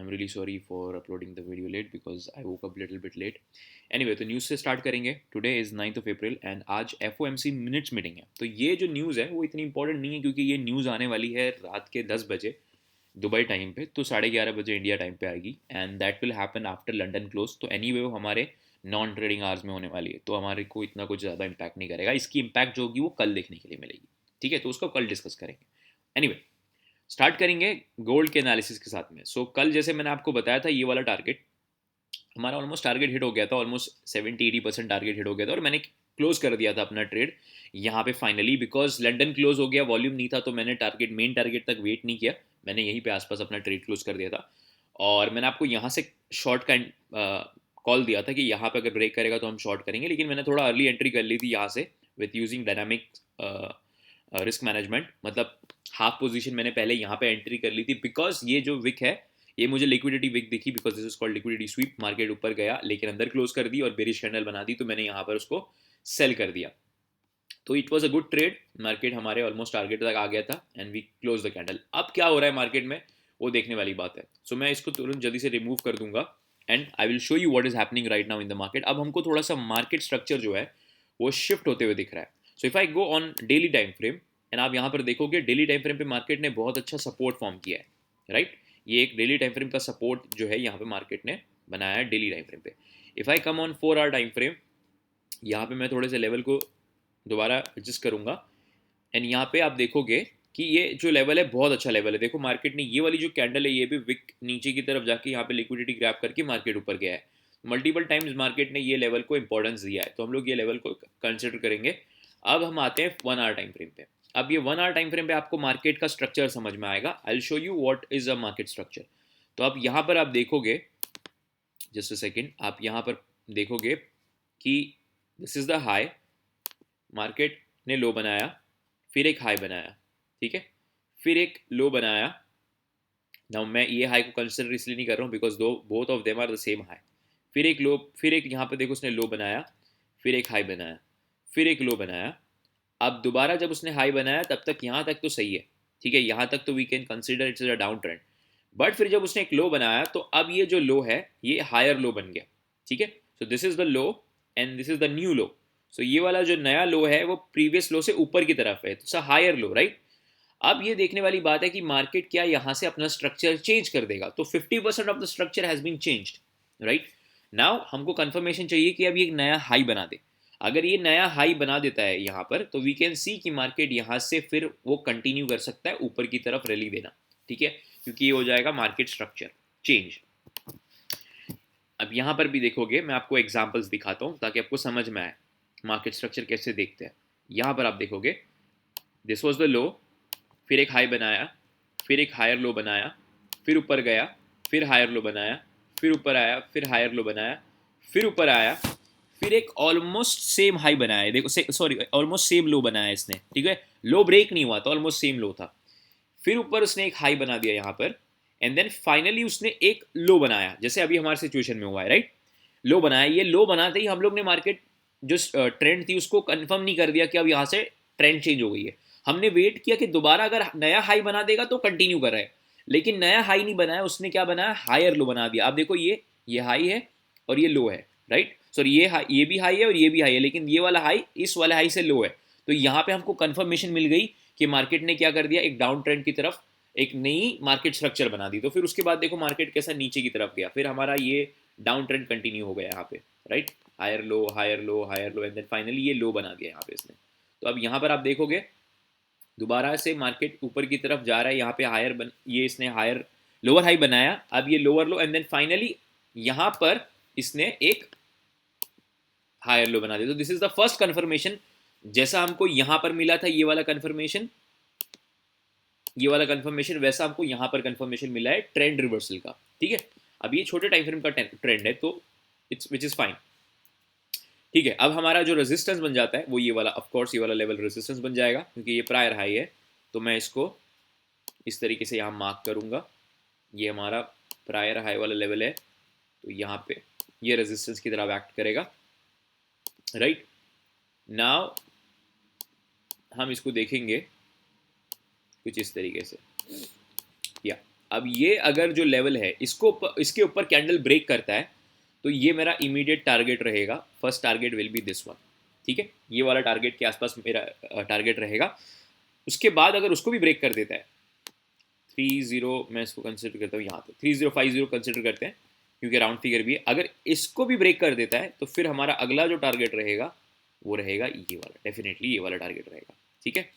I'm really sorry for uploading the video late because I woke up a little bit late. Anyway, तो news से start करेंगे. Today is 9th of April and आज FOMC minutes meeting है. तो ये जो news है वो इतनी इंपॉर्टेंट नहीं है क्योंकि ये न्यूज़ आने वाली है रात के 10 बजे दुबई टाइम पे, तो 11:30 बजे इंडिया टाइम पे आएगी and that will happen after London close. तो एनी वे वो हमारे नॉन ट्रेडिंग आवर्स में होने वाली है, तो हमारे को इतना कुछ ज़्यादा इम्पैक्ट नहीं करेगा. इसकी इम्पैक्ट जो होगी वो कल देखने के लिए मिलेगी. ठीक है, तो उसको कल डिस्कस करेंगे. एनीवे स्टार्ट करेंगे गोल्ड के एनालिसिस के साथ में. सो कल जैसे मैंने आपको बताया था, ये वाला टारगेट हमारा ऑलमोस्ट टारगेट हिट हो गया था. ऑलमोस्ट 70-80% टारगेट हिट हो गया था और मैंने क्लोज कर दिया था अपना ट्रेड यहाँ पे फाइनली. बिकॉज लंदन क्लोज हो गया, वॉल्यूम नहीं था, तो मैंने मेन टारगेट तक वेट नहीं किया. मैंने यहीं पे आसपास अपना ट्रेड क्लोज कर दिया था और मैंने आपको यहाँ से शॉर्ट का कॉल दिया था कि यहाँ पे अगर ब्रेक करेगा तो हम शॉर्ट करेंगे. लेकिन मैंने थोड़ा अर्ली एंट्री कर ली थी यहाँ से with using dynamic risk management. मतलब हाफ पोजीशन मैंने पहले यहाँ पे एंट्री कर ली थी बिकॉज ये जो विक है ये मुझे लिक्विडिटी विक दिखी. Because this is called liquidity SVEEP. Market ऊपर गया लेकिन अंदर क्लोज कर दी और बेरिश कैंडल बना दी, तो मैंने यहाँ पर उसको सेल कर दिया. तो it was a good trade. Market हमारे ऑलमोस्ट टारगेट तक आ गया था and we close the candle. अब क्या हो रहा है मार्केट में वो देखने वाली बात है. सो मैं इसको तुरंत जल्दी से रिमूव कर दूंगा and I will show you what is happening right now in the market. अब हमको थोड़ा सा मार्केट स्ट्रक्चर जो है वो शिफ्ट होते हुए दिख रहा है. So if I go on daily time frame and आप यहाँ पर देखोगे डेली टाइम फ्रेम पे मार्केट ने बहुत अच्छा सपोर्ट फॉर्म किया है. राइट, ये एक डेली टाइम फ्रेम का सपोर्ट जो है यहाँ पे मार्केट ने बनाया है डेली टाइम फ्रेम पे. If I come on 4 hour time frame, यहाँ पे मैं थोड़े से लेवल को दोबारा एडजस्ट करूंगा एंड यहाँ पे आप देखोगे कि ये जो लेवल है बहुत अच्छा लेवल है. देखो मार्केट ने ये वाली जो कैंडल है ये भी विक नीचे की तरफ जाके यहाँ पे लिक्विडिटी ग्रैब करके मार्केट ऊपर गया है. मल्टीपल टाइम्स मार्केट ने ये लेवल को इंपॉर्टेंस दिया है, तो हम लोग ये लेवल को कंसिडर करेंगे. अब हम आते हैं 1 आवर टाइम फ्रेम पे. अब ये 1 आवर टाइम फ्रेम पे आपको मार्केट का स्ट्रक्चर समझ में आएगा. I will show you what is a market structure. तो अब यहाँ पर आप देखोगे, जस्ट अ सेकेंड, आप यहाँ पर देखोगे कि this is the high. Market ने लो बनाया, फिर एक हाई बनाया, ठीक है, फिर एक लो बनाया. नाउ मैं ये हाई को कंसिडर इसलिए नहीं कर रहा हूँ because though both of them are the same high. फिर एक लो, फिर एक यहाँ पे देखो उसने लो बनाया, फिर एक हाई बनाया, फिर एक लो बनाया. अब दोबारा जब उसने हाई बनाया तब तक यहाँ तक तो सही है, ठीक है, यहाँ तक तो we can consider it's a down trend. But फिर जब उसने एक लो बनाया तो अब ये जो लो है ये हायर लो बन गया. ठीक है, so this is the low and this is the new low. So ये वाला जो नया लो है वो प्रीवियस लो से ऊपर की तरफ है, तो हायर लो. राइट, अब ये देखने वाली बात है कि मार्केट क्या यहाँ से अपना स्ट्रक्चर चेंज कर देगा. तो 50% of the structure has been changed. Right, now हमको कंफर्मेशन चाहिए कि अब ये एक नया हाई बना दे. अगर ये नया हाई बना देता है यहाँ पर तो वी कैन सी कि मार्केट यहाँ से फिर वो कंटिन्यू कर सकता है ऊपर की तरफ रैली देना. ठीक है, क्योंकि ये हो जाएगा मार्केट स्ट्रक्चर चेंज. अब यहाँ पर भी देखोगे, मैं आपको एग्जांपल्स दिखाता हूँ ताकि आपको समझ में आए मार्केट स्ट्रक्चर कैसे देखते हैं. यहाँ पर आप देखोगे दिस वॉज द लो, फिर एक हाई बनाया, फिर एक हायर लो बनाया, फिर ऊपर गया, फिर हायर लो बनाया, फिर ऊपर आया, फिर हायर लो बनाया, फिर ऊपर आया, फिर एक ऑलमोस्ट सेम हाई बनाया. देखो सॉरी, ऑलमोस्ट सेम लो बनाया इसने. ठीक है, लो ब्रेक नहीं हुआ था, ऑलमोस्ट सेम लो था. फिर ऊपर उसने एक हाई बना दिया यहाँ पर एंड देन फाइनली उसने एक लो बनाया जैसे अभी हमारे सिचुएशन में हुआ है. राइट, लो बनाया. ये लो बनाते ही हम लोग ने मार्केट जो ट्रेंड थी उसको कंफर्म नहीं कर दिया कि अब यहाँ से ट्रेंड चेंज हो गई है. हमने वेट किया कि दोबारा अगर नया हाई बना देगा तो कंटिन्यू कर रहा है, लेकिन नया हाई नहीं बनाया उसने. क्या बनाया, हायर लो बना दिया. आप देखो ये हाई है और ये लो है. राइट, सॉरी ये भी हाई है और ये भी हाई है, लेकिन ये वाला हाई इस वाले हाई से लो है. तो यहाँ पे हमको कंफर्मेशन मिल गई कि मार्केट ने क्या कर दिया, एक डाउन ट्रेंड की तरफ एक नई मार्केट स्ट्रक्चर बना दी. तो फिर उसके बाद देखो मार्केट कैसा नीचे की तरफ गया, फिर हमारा ये डाउन ट्रेंड कंटिन्यू हो गया यहाँ पे. Right, higher low higher low higher low and then finally ये लो बना दिया यहाँ पे इसने. तो अब यहाँ पर आप देखोगे दोबारा से मार्केट ऊपर की तरफ जा रहा है. यहाँ पे ये इसने हायर लोअर हाई बनाया, अब ये lower low and then finally यहाँ पर इसने एक हायर लो बना दिया. तो this is the first confirmation. जैसा हमको यहाँ पर मिला था ये वाला कंफर्मेशन वैसा हमको यहाँ पर कंफर्मेशन मिला है ट्रेंड रिवर्सल का. ठीक है, अब ये छोटे टाइम फ्रेम का ट्रेंड है तो इट्स विच इज फाइन. ठीक है, अब हमारा जो रेजिस्टेंस बन जाता है वो ये वाला, ऑफ कोर्स ये वाला लेवल रेजिस्टेंस बन जाएगा क्योंकि ये प्रायर हाई है. तो मैं इसको इस तरीके से यहाँ मार्क करूँगा. ये हमारा प्रायर हाई वाला लेवल है, तो यहाँ पे ये रेजिस्टेंस की तरह एक्ट करेगा. राइट, नाउ हम इसको देखेंगे कुछ इस तरीके से. या अब ये अगर जो लेवल है इसके ऊपर कैंडल ब्रेक करता है तो ये मेरा इमीडिएट टारगेट रहेगा। First target will B this one, ठीक है, ये वाला टारगेट के आसपास मेरा टारगेट रहेगा। उसके बाद अगर उसको भी ब्रेक कर देता है 30, मैं इसको कंसिडर करता हूँ यहाँ पे 3050 कंसिडर करते हैं क्योंकि राउंड फिगर भी है। अगर इसको भी ब्रेक कर देता है तो फिर हमारा अगला जो टारगेट रहेगा वो रहेगा ये वाला, डेफिनेटली ये वाला टारगेट रहेगा, ठीक है।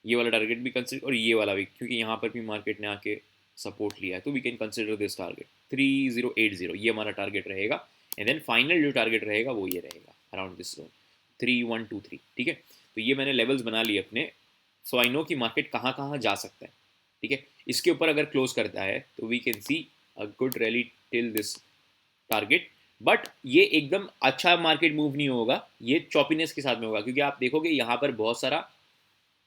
ये वाला टारगेट भी कंसिडर और ये वाला भी, क्योंकि यहाँ पर भी मार्केट ने आके सपोर्ट लिया है तो we can consider this target 3080, ये हमारा टारगेट रहेगा। एंड देन फाइनल जो टारगेट रहेगा वो ये रहेगा अराउंड दिस जोन 3123, ठीक है। तो ये मैंने लेवल्स बना लिए अपने, सो आई नो कि मार्केट कहाँ कहाँ जा सकता है, ठीक है। इसके ऊपर अगर क्लोज करता है तो we can see a good rally till this target. But ये एकदम अच्छा मार्केट मूव नहीं होगा, ये चॉपीनेस के साथ में होगा, क्योंकि आप देखोगे यहाँ पर बहुत सारा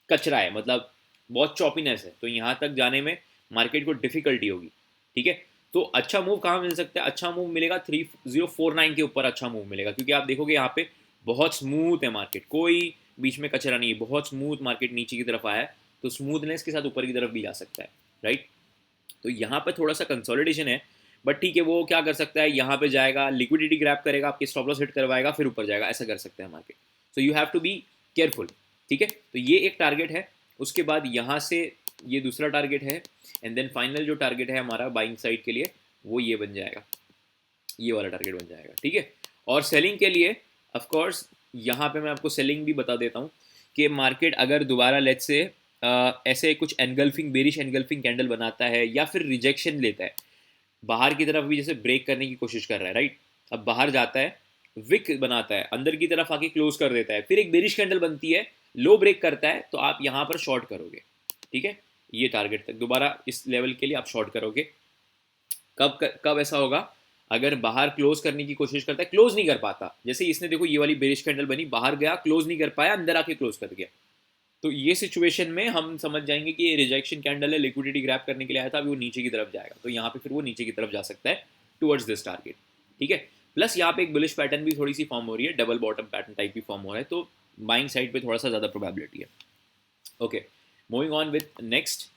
कचरा है, मतलब बहुत चॉपीनेस है, तो यहाँ तक जाने में मार्केट को डिफिकल्टी होगी, ठीक है। तो अच्छा मूव कहाँ मिल सकता है? अच्छा मूव मिलेगा 3049 के ऊपर अच्छा मूव मिलेगा, क्योंकि आप देखोगे यहाँ पे बहुत स्मूथ है मार्केट, कोई बीच में कचरा नहीं है, बहुत स्मूथ मार्केट नीचे की तरफ आया है, तो स्मूथनेस के साथ ऊपर की तरफ भी जा सकता है, राइट। तो यहाँ पर थोड़ा सा कंसोलिडेशन है, बट ठीक है, वो क्या कर सकता है, यहाँ पे जाएगा लिक्विडिटी ग्रैब करेगा, आपकी स्टॉप लॉस हिट करवाएगा, फिर ऊपर जाएगा, ऐसा कर सकता है market. So you have to be careful, ठीक है। तो ये एक टारगेट है। उसके बाद यहाँ से ये दूसरा टारगेट है, एंड देन फाइनल जो टारगेट है हमारा बाइंग साइड के लिए वो ये बन जाएगा, ये वाला टारगेट बन जाएगा, ठीक है। और सेलिंग के लिए ऑफ कोर्स यहाँ पे मैं आपको सेलिंग भी बता देता हूँ कि मार्केट अगर दोबारा लेट्स से ऐसे कुछ एनगल्फिंग बेरिश एनगल्फिंग कैंडल बनाता है या फिर रिजेक्शन लेता है, बाहर की तरफ भी जैसे ब्रेक करने की कोशिश कर रहा है, राइट। अब बाहर जाता है, विक बनाता है, अंदर की तरफ आके क्लोज कर देता है, फिर एक बेरिश कैंडल बनती है, लो ब्रेक करता है, तो आप यहाँ पर शॉर्ट करोगे, ठीक है। ये टारगेट तक दोबारा इस लेवल के लिए आप शॉर्ट करोगे। कब ऐसा होगा? अगर बाहर क्लोज करने की कोशिश करता है, क्लोज नहीं कर पाता, जैसे इसने देखो ये वाली बेरिश कैंडल बनी, बाहर गया क्लोज नहीं कर पाया, अंदर आके क्लोज कर गया, तो ये सिचुएशन में हम समझ जाएंगे कि ये रिजेक्शन कैंडल है, लिक्विडिटी ग्रैब करने के लिए आया था, अभी वो नीचे की तरफ जाएगा, तो यहाँ पे फिर वो नीचे की तरफ जा सकता है टुवर्ड्स दिस टारगेट, ठीक है। प्लस यहाँ पे एक बुलिश पैटर्न भी थोड़ी सी फॉर्म हो रही है, डबल बॉटम पैटर्न टाइप भी फॉर्म हो रहा है, तो बाइंग साइड पे थोड़ा सा ज़्यादा प्रोबेबिलिटी है। Okay, moving on with next.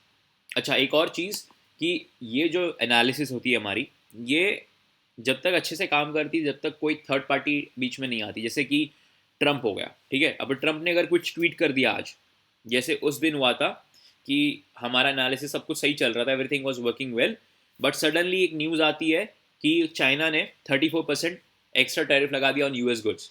अच्छा, एक और चीज़ कि ये जो एनालिसिस होती है हमारी, ये जब तक अच्छे से काम करती है, जब तक कोई थर्ड पार्टी बीच में नहीं आती, जैसे कि ट्रंप हो गया, ठीक है। अब ट्रंप ने अगर कुछ ट्वीट कर दिया आज, जैसे उस दिन हुआ था कि हमारा एनालिसिस सब कुछ सही चल रहा था, everything was working well, but suddenly एक न्यूज़ आती है कि चाइना ने 34% एक्स्ट्रा टैरिफ लगा दिया on US goods,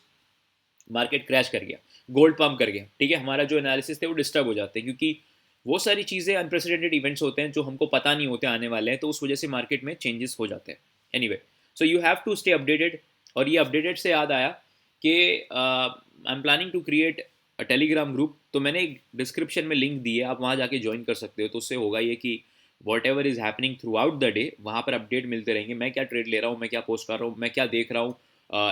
market crash कर गया, गोल्ड पंप कर गया, ठीक है। हमारा जो एनालिसिस थे वो डिस्टर्ब हो जाते हैं, क्योंकि वो सारी चीज़ें अनप्रेसिडेंटेड इवेंट्स होते हैं जो हमको पता नहीं होते आने वाले हैं, तो उस वजह से मार्केट में चेंजेस हो जाते हैं। Anyway, so you have to stay updated. और ये अपडेटेड से याद आया कि I am planning to create a Telegram group, तो मैंने एक डिस्क्रिप्शन में लिंक दी है, आप वहाँ जाके ज्वाइन कर सकते हो। तो उससे होगा ये कि what ever is happening through out the day, वहाँ पर अपडेट मिलते रहेंगे, मैं क्या ट्रेड ले रहा हूँ, मैं क्या पोस्ट कर रहा हूँ, मैं क्या देख रहा हूँ,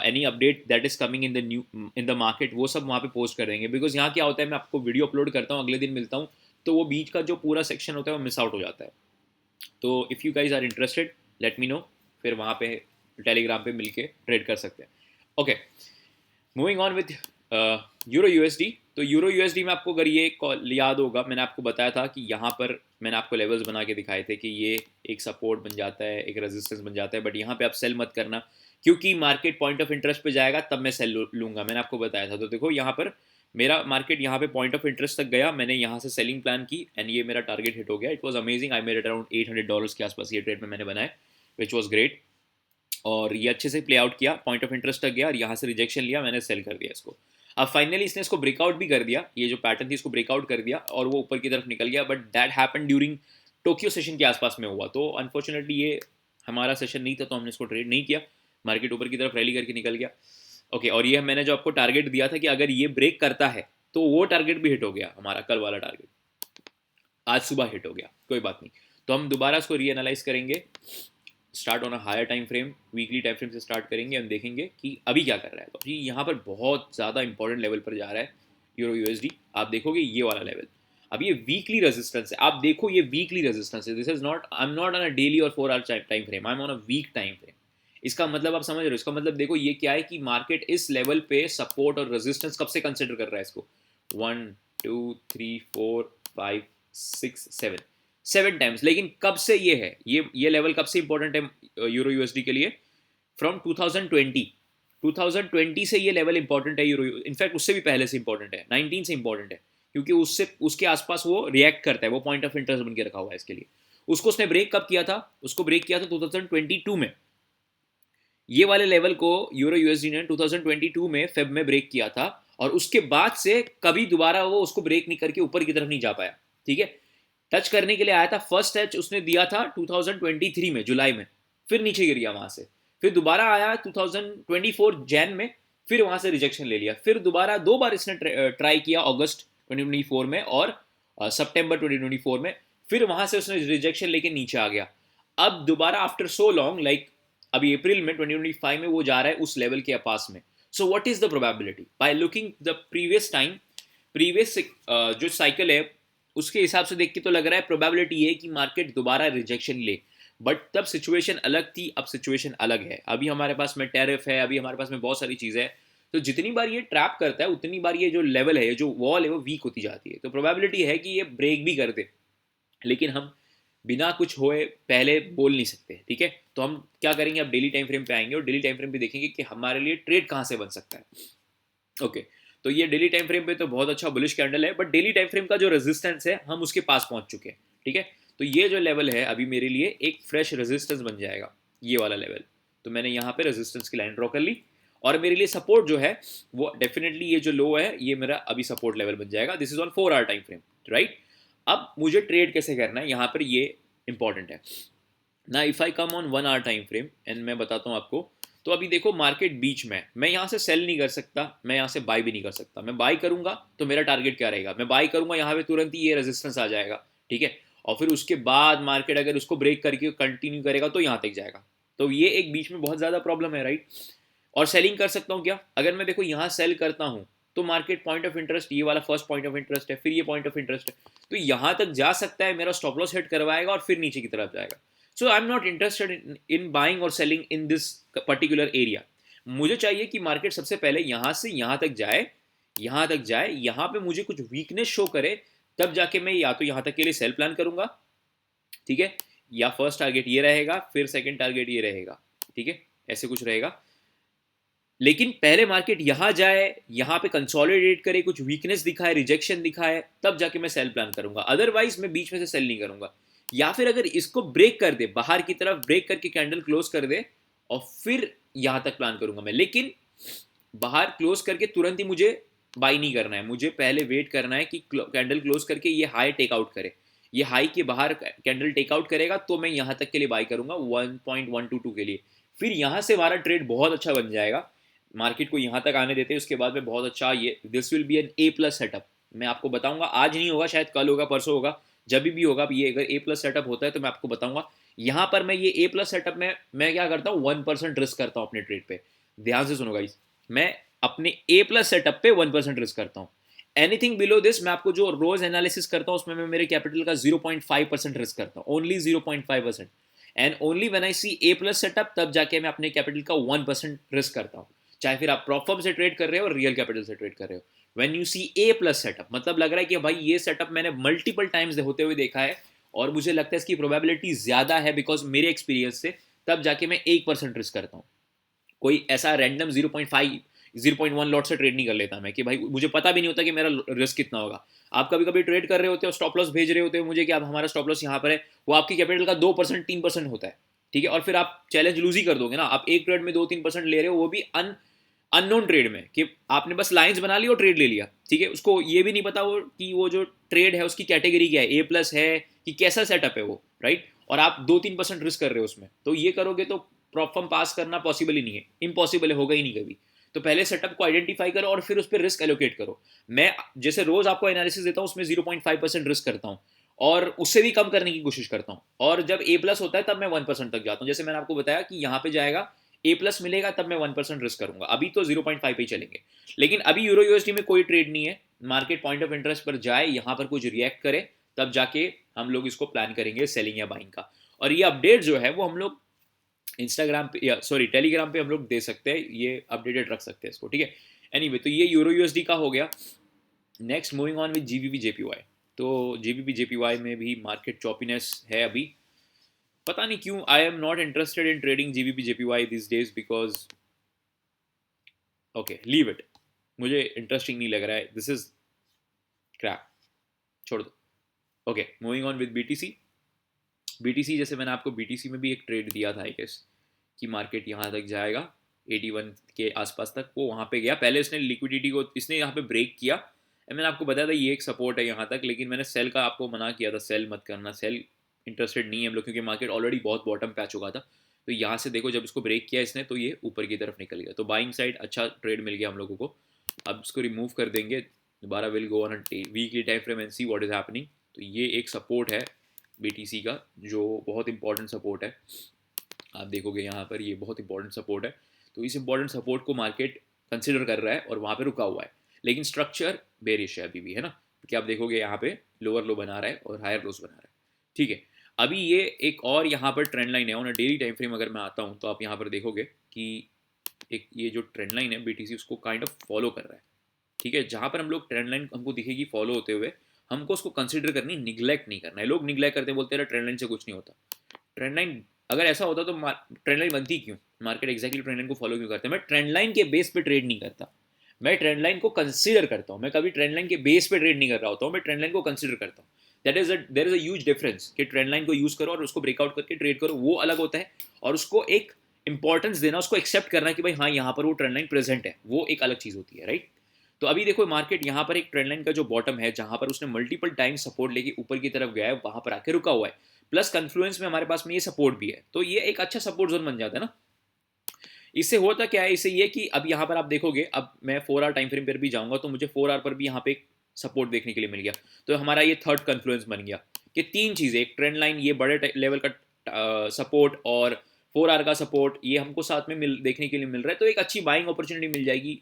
any update that is coming in the market, वो सब वहाँ पे पोस्ट कर देंगे। बिकॉज यहाँ क्या होता है, मैं आपको वीडियो अपलोड करता हूँ, अगले दिन मिलता हूँ, तो वो बीच का जो पूरा सेक्शन होता है वो मिस आउट हो जाता है। तो if you guys are interested, let me know, फिर वहाँ पे टेलीग्राम पे मिलके ट्रेड कर सकते हैं। Okay, moving on with euro USD. तो यूरो यूएसडी में आपको अगर ये याद होगा, मैंने आपको बताया था कि यहाँ पर मैंने आपको लेवल्स बना के दिखाए थे कि ये एक सपोर्ट बन जाता है, एक रेजिस्टेंस बन जाता है, बट यहाँ पे आप सेल मत करना, क्योंकि मार्केट पॉइंट ऑफ इंटरेस्ट पे जाएगा तब मैं सेल लूँगा, मैंने आपको बताया था। तो देखो यहाँ पर मेरा मार्केट यहाँ पे पॉइंट ऑफ इंटरेस्ट तक गया, मैंने यहाँ से सेलिंग प्लान की, एंड ये मेरा टारगेट हिट हो गया। It was amazing, I made around $800 के आसपास ये ट्रेड में मैंने बनाया, विच वॉज ग्रेट। और ये अच्छे से प्ले आउट किया, पॉइंट ऑफ इंटरेस्ट तक गया, और यहाँ से रिजेक्शन लिया, मैंने सेल कर दिया इसको। अब फाइनली इसने इसको ब्रेकआउट भी कर दिया, ये जो पैटर्न थी इसको ब्रेकआउट कर दिया, और वो ऊपर की तरफ निकल गया, but that happen during Tokyo session के आसपास में हुआ। तो अनफॉर्चुनेटली ये हमारा सेशन नहीं था, तो हमने इसको ट्रेड नहीं किया, मार्केट ऊपर की तरफ रैली करके निकल गया। ओके, और ये मैंने जो आपको टारगेट दिया था कि अगर ये ब्रेक करता है तो वो टारगेट भी हिट हो गया, हमारा कल वाला टारगेट आज सुबह हिट हो गया, कोई बात नहीं। तो हम दोबारा इसको रीएनालाइज करेंगे, start on a higher time frame, weekly time frame से स्टार्ट करेंगे, हम देखेंगे कि अभी क्या कर रहा है। तो अभी यहाँ पर बहुत ज़्यादा इंपॉर्टेंट लेवल पर जा रहा है यूरो यूएसडी। आप देखोगे ये वाला लेवल, अब ये वीकली रेजिस्टेंस है, आप देखो ये वीकली रेजिस्टेंस है, this is not, I am not on a daily और 4 hour time frame, I am on a week time frame. इसका मतलब आप समझ रहे हो, इसका मतलब देखो ये क्या है कि मार्केट इस लेवल पे सपोर्ट और रेजिस्टेंस कब से कंसिडर कर रहा है इसको, 1 2 3 4 5 6 7, 7 टाइम्स। लेकिन कब से ये है, ये लेवल कब से इंपॉर्टेंट है यूरो यूएसडी के लिए? फ्रॉम 2020, 2020 से ये लेवल इंपॉर्टेंट है यूरो, इनफैक्ट उससे भी पहले से इंपॉर्टेंट है, 19 से इंपॉर्टेंट है, क्योंकि उससे उसके आसपास वो रिएक्ट करता है, वो पॉइंट ऑफ इंटरेस्ट बन के रखा हुआ है इसके लिए। उसको उसने ब्रेक कब किया था? उसको ब्रेक किया था 2022 में। ये वाले लेवल को यूरो यूएसडी ने 2022 में फेब में ब्रेक किया था, और उसके बाद से कभी दोबारा वो उसको ब्रेक नहीं करके ऊपर की तरफ नहीं जा पाया। ठीक है, टच करने के लिए आया था, फर्स्ट टच उसने दिया था 2023 में जुलाई में, फिर नीचे गिर गया वहां से, फिर दोबारा आया 2024 जैन में, फिर वहां से रिजेक्शन ले लिया, फिर दोबारा 2 बार इसने ट्राई किया अगस्त 2024 में और सितंबर 2024 में, फिर वहां से उसने रिजेक्शन लेके नीचे आ गया। अब दोबारा आफ्टर सो लॉन्ग, लाइक अभी अप्रैल में 2025 में वो जा रहा है उस लेवल के पास में। So what is the probability by looking the previous time, previous जो साइकिल है उसके हिसाब से देख के तो लग रहा है प्रोबेबिलिटी ये कि मार्केट दोबारा रिजेक्शन ले। बट तब सिचुएशन अलग थी, अब सिचुएशन अलग है। अभी हमारे पास में टैरिफ है, अभी हमारे पास में बहुत सारी चीज़ें हैं, तो जितनी बार ये ट्रैप करता है उतनी बार ये जो लेवल है, जो वॉल है, वो वीक होती जाती है। तो प्रोबेबिलिटी है कि ये ब्रेक भी कर दे, लेकिन हम बिना कुछ होए पहले बोल नहीं सकते। ठीक है, तो हम क्या करेंगे, अब डेली टाइम फ्रेम पे आएंगे और डेली टाइम फ्रेम पे देखेंगे कि हमारे लिए ट्रेड कहाँ से बन सकता है। ओके, तो ये डेली टाइम फ्रेम पे तो बहुत अच्छा बुलिश कैंडल है, बट डेली टाइम फ्रेम का जो रेजिस्टेंस है हम उसके पास पहुंच चुके हैं। ठीक है, तो ये जो लेवल है अभी मेरे लिए एक फ्रेश रेजिस्टेंस बन जाएगा, ये वाला लेवल। तो मैंने यहाँ पे रेजिस्टेंस की लाइन ड्रॉ कर ली, और मेरे लिए सपोर्ट जो है वो डेफिनेटली ये जो लो है ये मेरा अभी सपोर्ट लेवल बन जाएगा। This is on 4 hour time frame, right. अब मुझे ट्रेड कैसे करना है यहाँ पर, ये इंपॉर्टेंट है ना। If I come on 1 hour time frame and मैं बताता हूँ आपको, तो अभी देखो मार्केट बीच में, मैं यहाँ से सेल नहीं कर सकता, मैं यहाँ से बाय भी नहीं कर सकता। मैं बाय करूंगा तो मेरा टारगेट क्या रहेगा, मैं बाय करूंगा यहाँ पे तुरंत ही ये रेजिस्टेंस आ जाएगा। ठीक है, और फिर उसके बाद मार्केट अगर उसको ब्रेक करके कंटिन्यू करेगा तो यहाँ तक जाएगा। तो ये एक बीच में बहुत ज़्यादा प्रॉब्लम है, राइट। और सेलिंग कर सकता हूँ क्या, अगर मैं देखो यहाँ सेल करता हूँ तो मार्केट पॉइंट ऑफ इंटरेस्ट, ये वाला फर्स्ट पॉइंट ऑफ इंटरेस्ट है, फिर ये पॉइंट ऑफ इंटरेस्ट है, तो यहाँ तक जा सकता है, मेरा स्टॉप लॉस हिट करवाएगा और फिर नीचे की तरफ जाएगा। So I am not interested in buying और selling in this particular area. मुझे चाहिए कि मार्केट सबसे पहले यहाँ से यहाँ तक जाए, यहाँ तक जाए, यहाँ पे मुझे कुछ वीकनेस शो करे, तब जाके मैं या तो यहाँ तक के लिए सेल प्लान करूंगा। ठीक है, या फर्स्ट टारगेट ये रहेगा, फिर सेकंड टारगेट ये रहेगा। ठीक है, ऐसे कुछ रहेगा। लेकिन पहले मार्केट यहां जाए, यहां पे कंसोलिडेट करे, कुछ वीकनेस दिखाए, रिजेक्शन दिखाए, तब जाके मैं सेल प्लान करूंगा। अदरवाइज मैं बीच में से सेल नहीं करूंगा। या फिर अगर इसको ब्रेक कर दे, बाहर की तरफ ब्रेक करके कैंडल क्लोज कर दे, और फिर यहां तक प्लान करूंगा मैं। लेकिन बाहर क्लोज करके तुरंत ही मुझे बाई नहीं करना है, मुझे पहले वेट करना है कि कैंडल क्लोज करके ये हाई टेकआउट करे। ये हाई के बाहर कैंडल टेकआउट करेगा तो मैं यहां तक के लिए बाई करूंगा 1.122 के लिए। फिर यहां से हमारा ट्रेड बहुत अच्छा बन जाएगा। मार्केट को यहाँ तक आने देते हैं, उसके बाद में बहुत अच्छा, ये this will be an A plus setup. मैं आपको बताऊंगा, आज नहीं होगा, शायद कल होगा, परसों होगा, जब भी होगा। ये अगर ए प्लस सेटअप होता है तो मैं आपको बताऊंगा। यहाँ पर मैं ये ए प्लस सेटअप में मैं क्या करता हूँ, 1% रिस्क करता हूँ अपने ट्रेड पे। ध्यान से सुनो गाइस, मैं अपने ए प्लस सेटअप पे 1% रिस्क करता हूँ। एनीथिंग बिलो दिस, मैं आपको जो रोज एनालिसिस करता हूँ उसमें मैं मेरे कैपिटल का 0.5% रिस्क करता हूँ, only 0.5%। And only when I see A plus setup, तब जाके मैं अपने कैपिटल का 1% रिस्क करता हूँ। चाहे फिर आप प्रॉप फर्म से ट्रेड कर रहे हो और रियल कैपिटल से ट्रेड कर रहे हो, when you see A plus setup, मतलब लग रहा है कि भाई ये सेटअप मैंने मल्टीपल टाइम्स होते हुए देखा है और मुझे लगता है इसकी प्रोबेबिलिटी ज्यादा है बिकॉज मेरे एक्सपीरियंस से, तब जाके मैं 1% रिस्क करता हूँ। कोई ऐसा रैंडम 0.5 0.1 लॉट से ट्रेड नहीं कर लेता मैं, कि भाई मुझे पता भी नहीं होता कि मेरा रिस्क कितना होगा। आप कभी कभी ट्रेड कर रहे होते हो, स्टॉप लॉस भेज रहे होते हो मुझे कि अब हमारा स्टॉप लॉस यहाँ पर है, वो आपकी कैपिटल का 2% 3% होता है। ठीक है, और फिर आप चैलेंज लूज ही कर दोगे ना। आप एक ट्रेड में 2-3% ले रहे हो, वो भी अननोन ट्रेड में, कि आपने बस लाइंस बना ली और ट्रेड ले लिया। ठीक है, उसको ये भी नहीं पता वो कि वो जो ट्रेड है उसकी कैटेगरी क्या है, ए प्लस है कि कैसा सेटअप है वो, राइट। और आप 2-3% रिस्क कर रहे हो उसमें, तो ये करोगे तो प्रॉफम पास करना पॉसिबल ही नहीं है, इम्पॉसिबल है, होगा ही नहीं कभी। तो पहले सेटअप को आइडेंटिफाई करो और फिर उस पर रिस्क एलोकेट करो। मैं जैसे रोज आपको एनालिसिस देता हूँ उसमें 0.5% रिस्क करता हूँ और उससे भी कम करने की कोशिश करता हूँ। और जब ए प्लस होता है तब मैं 1% तक जाता हूँ। जैसे मैंने आपको बताया कि यहाँ पे जाएगा, ए प्लस मिलेगा, तब मैं 1% रिस्क करूंगा। अभी तो 0.5 पे ही चलेंगे। लेकिन अभी यूरो यूएसडी में कोई ट्रेड नहीं है, मार्केट पॉइंट ऑफ इंटरेस्ट पर जाए, यहाँ पर कुछ रिएक्ट करे, तब जाके हम लोग इसको प्लान करेंगे सेलिंग या बाइंग का। और ये अपडेट जो है वो हम लोग इंस्टाग्राम पे या सॉरी टेलीग्राम पे हम लोग दे सकते हैं, ये अपडेटेड रख सकते हैं इसको। ठीक है, एनीवे तो ये यूरो यूएसडी का हो गया। Next moving on with GBP JPY. तो JPY में भी मार्केट चॉपीनेस है अभी, पता नहीं क्यों। आई am not interested in trading JPY this days because okay leave it, मुझे इंटरेस्टिंग नहीं लग रहा है, दिस इज क्रैप, छोड़ दो। Okay moving on with BTC जैसे मैंने आपको BTC में भी एक ट्रेड दिया था आई गेस कि मार्केट यहाँ तक जाएगा 81 के आसपास तक, वो वहाँ पे गया। पहले इसने लिक्विडिटी को इसने यहाँ पे ब्रेक किया, मैंने आपको बताया था ये एक सपोर्ट है यहाँ तक, लेकिन मैंने सेल का आपको मना किया था, सेल मत करना, सेल इंटरेस्टेड नहीं है हम लोग, क्योंकि मार्केट ऑलरेडी बहुत बॉटम पे आ चुका था। तो यहाँ से देखो जब इसको ब्रेक किया इसने तो ये ऊपर की तरफ निकल गया, तो बाइंग साइड अच्छा ट्रेड मिल गया हम लोगों को। अब इसको रिमूव कर देंगे दोबारा, will go on weekly time frame and see what is happening. तो ये एक सपोर्ट है BTC का जो बहुत इंपॉर्टेंट सपोर्ट है, आप देखोगे यहाँ पर ये बहुत इंपॉर्टेंट सपोर्ट है। तो इस इंपॉर्टेंट सपोर्ट को मार्केट कंसिडर कर रहा है और वहाँ पे रुका हुआ है, लेकिन स्ट्रक्चर बेरिश है अभी भी, है ना, क्योंकि आप देखोगे यहाँ पे लोअर लो बना रहा है और हायर लोस बना रहा है, ठीक है। अभी ये एक और यहाँ पर ट्रेंड लाइन है, ऑन डेली टाइम फ्रेम अगर मैं आता हूँ तो आप यहाँ पर देखोगे कि एक ये जो ट्रेंड लाइन है BTC उसको काइंड ऑफ फॉलो कर रहा है, ठीक है। जहाँ पर हम लोग ट्रेंड लाइन हमको दिखेगी फॉलो होते हुए, हमको उसको कंसिडर करनी, निग्लेक्ट नहीं करना है। लोग निग्लेक्ट करते बोलते हैं ट्रेंड लाइन से कुछ नहीं होता, ट्रेंड लाइन अगर ऐसा होता तो ट्रेंड लाइन बनती क्यों, मार्केट एक्जैक्टली ट्रेंड लाइन को फॉलो क्यों करता है। मैं ट्रेंड लाइन के बेस पे ट्रेड नहीं करता, मैं ट्रेंड लाइन को कंसीडर करता हूँ, मैं कभी ट्रेंड लाइन के बेस पे ट्रेड नहीं कर रहा होता हूँ, मैं ट्रेंड लाइन को कंसीडर करता हूँ। There is a huge difference कि ट्रेंड लाइन को यूज करो और उसको ब्रेकआउट करके ट्रेड करो, वो अलग होता है, और उसको एक इंपॉर्टेंस देना, उसको एक्सेप्ट करना कि भाई हाँ यहाँ पर वो ट्रेंड लाइन प्रेजेंट है, वो एक अलग चीज होती है, राइट। तो अभी देखो मार्केट यहाँ पर एक ट्रेंड लाइन का जो बॉटम है जहां पर उसने मल्टीपल टाइम सपोर्ट लेके ऊपर की तरफ गया है, वहां पर आके रुका हुआ है, प्लस कन्फ्लुएंस में हमारे पास में ये सपोर्ट भी है, तो ये एक अच्छा सपोर्ट जोन बन जाता है ना। इससे होता क्या है, इससे ये कि अब यहाँ पर आप देखोगे, अब मैं 4 आवर टाइम फ्रेम पर भी जाऊंगा तो मुझे 4 आवर पर भी यहाँ पे सपोर्ट देखने के लिए मिल गया। तो हमारा ये थर्ड कन्फ्लुएंस बन गया कि तीन चीजें, एक ट्रेंड लाइन, ये बड़े लेवल का सपोर्ट, और 4 आवर का सपोर्ट, ये हमको साथ में देखने के लिए मिल रहा है। तो एक अच्छी बाइंग अपॉर्चुनिटी मिल जाएगी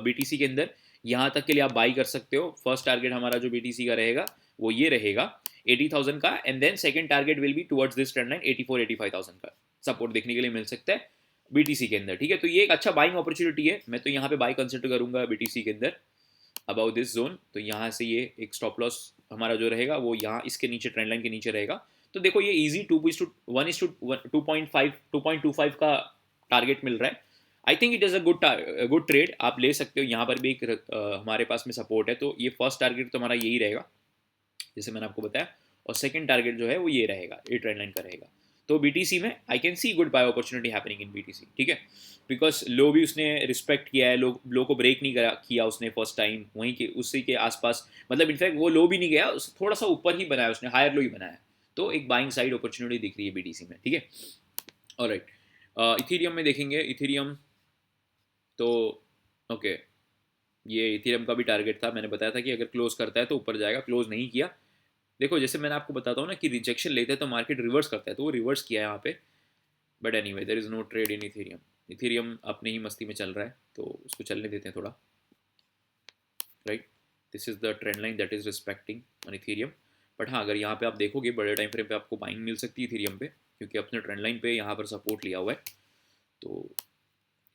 BTC के अंदर, यहाँ तक के लिए आप बाई कर सकते हो। फर्स्ट टारगेट हमारा जो BTC का रहेगा वो ये रहेगा 80,000 का, and then second target will be towards this trend line 84-85,000 का सपोर्ट देखने के लिए मिल सकता है BTC के अंदर, ठीक है। तो ये एक अच्छा बाइंग अपॉर्चुनिटी है, मैं तो यहाँ पे बाई कंसिडर करूंगा BTC के अंदर अबाउट दिस जोन। तो यहाँ से ये एक स्टॉप लॉस हमारा जो रहेगा वो यहाँ इसके नीचे, ट्रेंड लाइन के नीचे रहेगा। तो देखो ये इजी 2:1:2.5 का टारगेट मिल रहा है। I think it is a good trade, आप ले सकते हो। यहाँ पर भी एक हमारे पास में सपोर्ट है, तो ये फर्स्ट टारगेट तो हमारा यही रहेगा जैसे मैंने आपको बताया, और सेकंड टारगेट जो है वो ये रहेगा, ये ट्रेंड लाइन का रहेगा। तो BTC में I can see good buy opportunity happening in BTC, ठीक है, बिकॉज लो भी उसने रिस्पेक्ट किया है, लो को ब्रेक नहीं किया उसने फर्स्ट टाइम, वहीं के उसी के आसपास, मतलब इनफैक्ट वो लो भी नहीं गया, थोड़ा सा ऊपर ही बनाया उसने, हायर लो ही बनाया। तो एक बाइंग साइड अपॉर्चुनिटी दिख रही है BTC में, ठीक है। ऑलराइट, इथेरियम में देखेंगे, इथेरियम तो ओके ये इथेरियम का भी टारगेट था, मैंने बताया था कि अगर क्लोज करता है तो ऊपर जाएगा, क्लोज नहीं किया। देखो जैसे मैंने आपको बताता हूँ ना कि रिजेक्शन लेते हैं तो मार्केट रिवर्स करता है, तो वो रिवर्स किया है यहाँ पे, but anyway there is no trade in Ethereum. Ethereum अपनी ही मस्ती में चल रहा है तो उसको चलने देते हैं थोड़ा, right. This is the trend line that is respecting on Ethereum. But हाँ अगर यहाँ पे आप देखोगे बड़े टाइम फ्रेम पे आपको बाइंग मिल सकती है इथेरियम पे, क्योंकि अपने ट्रेंड लाइन पे यहाँ पर सपोर्ट लिया हुआ है। तो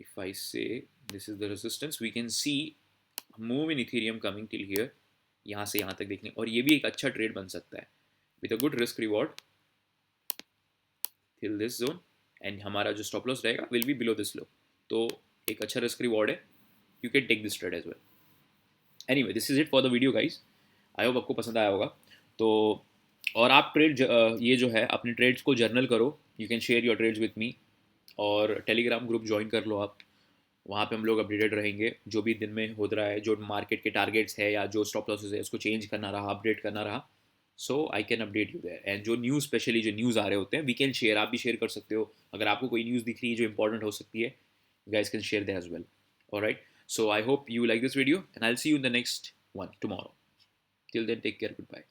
if I say this is the resistance, we can see move in Ethereum coming till here, यहाँ से यहाँ तक देखने, और ये भी एक अच्छा ट्रेड बन सकता है with a good risk reward till this zone, and हमारा जो स्टॉप लॉस रहेगा will be below this low. तो एक अच्छा रिस्क रिवॉर्ड है, you can take this trade as well. Anyway this is it for the video guys, I hope आपको पसंद आया होगा। तो और आप ये जो है अपने ट्रेड्स को जर्नल करो, you can share your trades with me, और टेलीग्राम ग्रुप ज्वाइन कर लो आप, वहाँ पे हम लोग अपडेटेड रहेंगे जो भी दिन में हो रहा है, जो मार्केट के टारगेट्स है या जो स्टॉप लॉसेस है उसको चेंज करना रहा, अपडेट करना रहा, so I can update you there. And जो न्यूज़, स्पेशली जो न्यूज़ आ रहे होते हैं, वी कैन शेयर, आप भी शेयर कर सकते हो अगर आपको कोई न्यूज़ दिख रही है जो इंपॉर्टेंट हो सकती है, guys can share there as well. All right, so I hope you like this video and I'll see you in the next one tomorrow. Till then, take care, goodbye.